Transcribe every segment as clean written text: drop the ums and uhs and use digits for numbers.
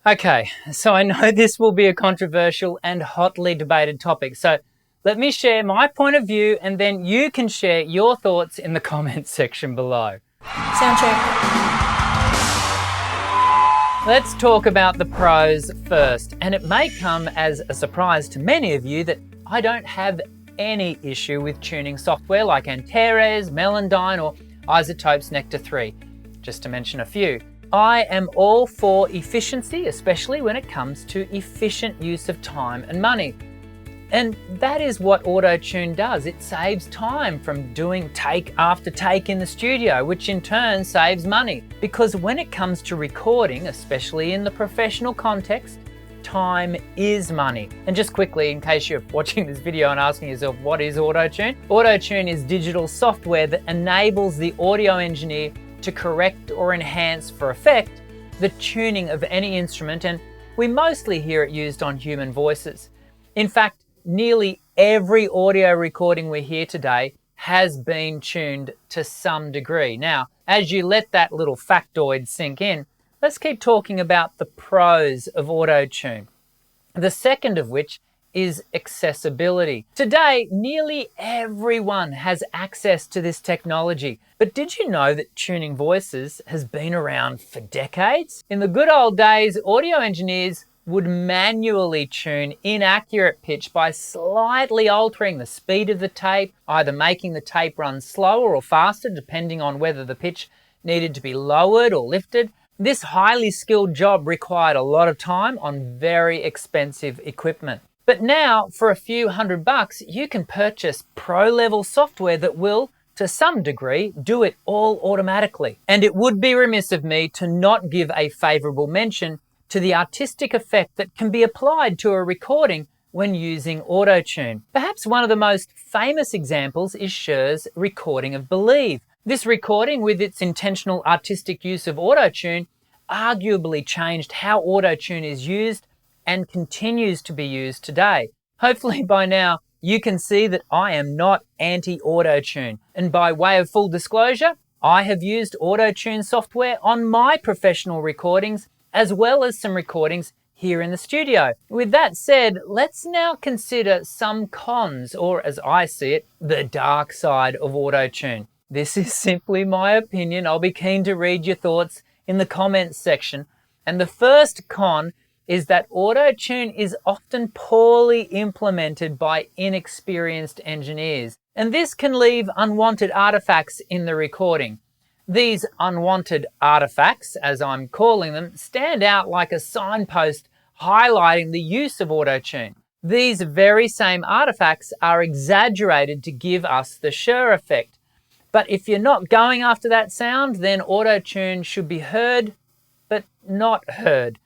Okay, so I know this will be a controversial and hotly debated topic, so let me share my point of view and then you can share your thoughts in the comments section below. Sound check. Let's talk about the pros first, and it may come as a surprise to many of you that I don't have any issue with tuning software like Antares, Melodyne or Isotope's Nectar 3, just to mention a few. I am all for efficiency, especially when it comes to efficient use of time and money. And that is what Autotune does. It saves time from doing take after take in the studio, which in turn saves money. Because when it comes to recording, especially in the professional context, time is money. And just quickly, in case you're watching this video and asking yourself, what is Autotune? Autotune is digital software that enables the audio engineer to correct or enhance for effect the tuning of any instrument, and we mostly hear it used on human voices. In fact, nearly every audio recording we hear today has been tuned to some degree. Now, as you let that little factoid sink in, let's keep talking about the pros of Autotune. The second of which is accessibility. Today, nearly everyone has access to this technology. But did you know that tuning voices has been around for decades? In the good old days, audio engineers would manually tune inaccurate pitch by slightly altering the speed of the tape, either making the tape run slower or faster, depending on whether the pitch needed to be lowered or lifted. This highly skilled job required a lot of time on very expensive equipment. But now, for a few $100, you can purchase pro-level software that will, to some degree, do it all automatically. And it would be remiss of me to not give a favorable mention to the artistic effect that can be applied to a recording when using Autotune. Perhaps one of the most famous examples is Cher's recording of Believe. This recording, with its intentional artistic use of Autotune, arguably changed how Autotune is used and continues to be used today. Hopefully by now you can see that I am not anti-Autotune. And by way of full disclosure, I have used Autotune software on my professional recordings as well as some recordings here in the studio. With that said, let's now consider some cons, or as I see it, the dark side of Autotune. This is simply my opinion. I'll be keen to read your thoughts in the comments section. And the first con is that Autotune is often poorly implemented by inexperienced engineers. And this can leave unwanted artifacts in the recording. These unwanted artifacts, as I'm calling them, stand out like a signpost highlighting the use of Autotune. These very same artifacts are exaggerated to give us the Cher effect. But if you're not going after that sound, then Autotune should be heard, but not heard.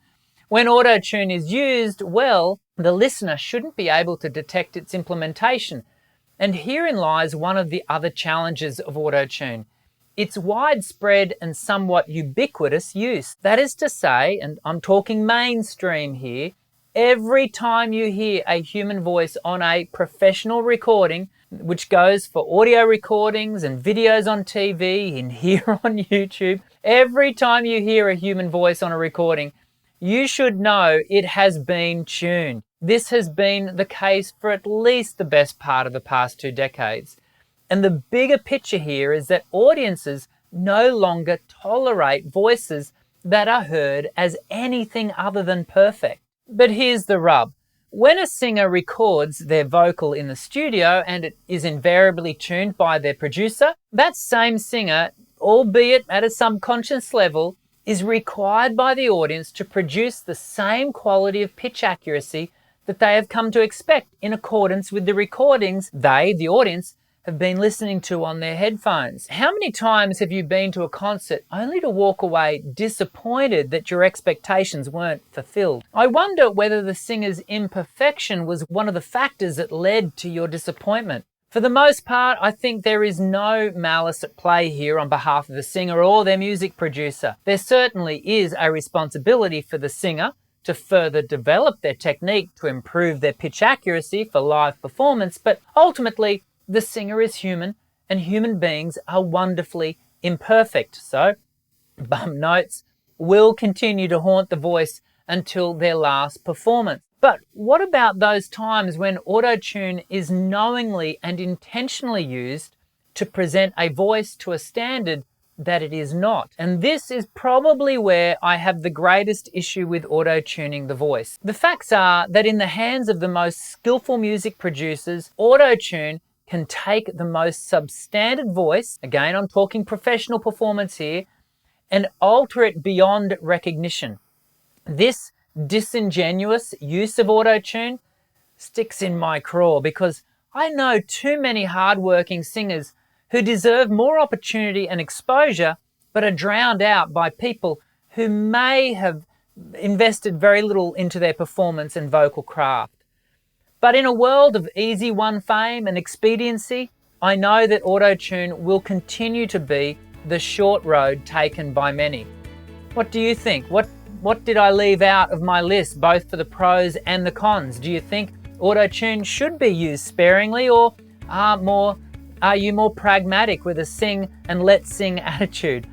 When Autotune is used well, the listener shouldn't be able to detect its implementation. And herein lies one of the other challenges of Autotune. Its widespread and somewhat ubiquitous use. That is to say, and I'm talking mainstream here, every time you hear a human voice on a professional recording, which goes for audio recordings and videos on TV and here on YouTube, every time you hear a human voice on a recording, you should know it has been tuned. This has been the case for at least the best part of the past 2 decades. And the bigger picture here is that audiences no longer tolerate voices that are heard as anything other than perfect. But here's the rub. When a singer records their vocal in the studio and it is invariably tuned by their producer, that same singer, albeit at a subconscious level, is required by the audience to produce the same quality of pitch accuracy that they have come to expect in accordance with the recordings they, the audience, have been listening to on their headphones. How many times have you been to a concert only to walk away disappointed that your expectations weren't fulfilled? I wonder whether the singer's imperfection was one of the factors that led to your disappointment. For the most part, I think there is no malice at play here on behalf of the singer or their music producer. There certainly is a responsibility for the singer to further develop their technique to improve their pitch accuracy for live performance, but ultimately, the singer is human and human beings are wonderfully imperfect. So, bum notes will continue to haunt the voice until their last performance. But what about those times when Autotune is knowingly and intentionally used to present a voice to a standard that it is not? And this is probably where I have the greatest issue with auto-tuning the voice. The facts are that in the hands of the most skillful music producers, auto-tune can take the most substandard voice, again I'm talking professional performance here, and alter it beyond recognition. This disingenuous use of auto-tune sticks in my craw because I know too many hard-working singers who deserve more opportunity and exposure but are drowned out by people who may have invested very little into their performance and vocal craft. But in a world of easy won fame and expediency, I know that auto-tune will continue to be the short road taken by many. What do you think? What did I leave out of my list, both for the pros and the cons? Do you think auto-tune should be used sparingly, or are you more pragmatic with a sing and let's sing attitude?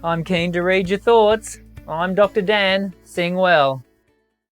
I'm keen to read your thoughts. I'm Dr. Dan. Sing well.